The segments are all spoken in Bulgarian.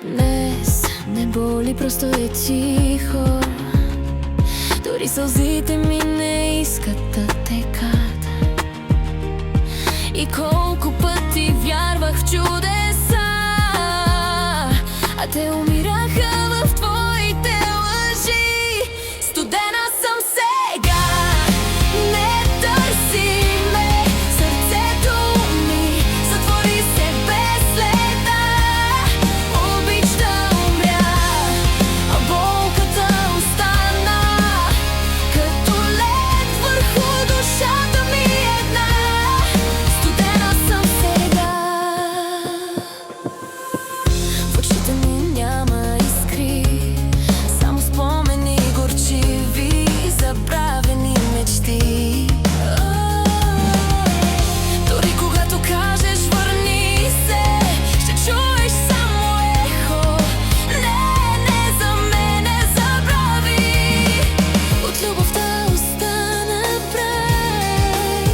Днес не боли, просто е тихо. Дори сълзите ми не искат да текат. И колко пъти вярвах в чудеса, а те умираха в твоите лъжи. Студена съм сега, не търси ме, сърцето ми затвори се без следа. Обич да умря, а болката остана като лед върху душата ми една. Студена съм сега. В очите ми няма искри, само спомени горчиви, забравени мечти. Дори когато кажеш върни се, ще чуеш само ехо. Не за мене забрави. От любовта остана прах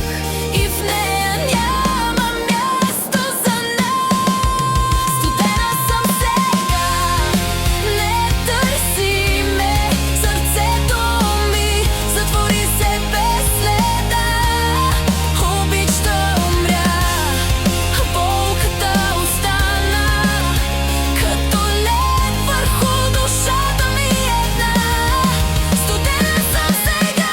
и в нея няма място за нас. Студена съм сега, не търси ме, сърцето ми затвори се без следа. Обич да умря, а болката остана като лед върху душата ми една. Студена съм сега.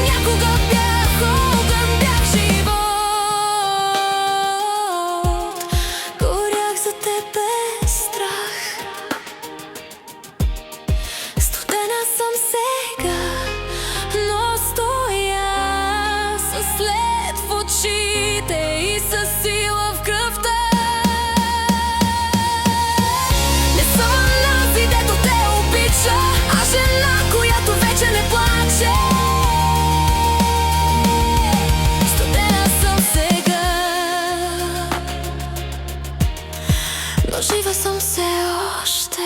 Някога бях огън, бях живот. Горях за теб без страх. Студена съм сега, но стоя със след в очите и със сила в кръвта. Не съм онази, дето те обича, а жена, която вече не плаче. Студена съм сега, но жива съм все още.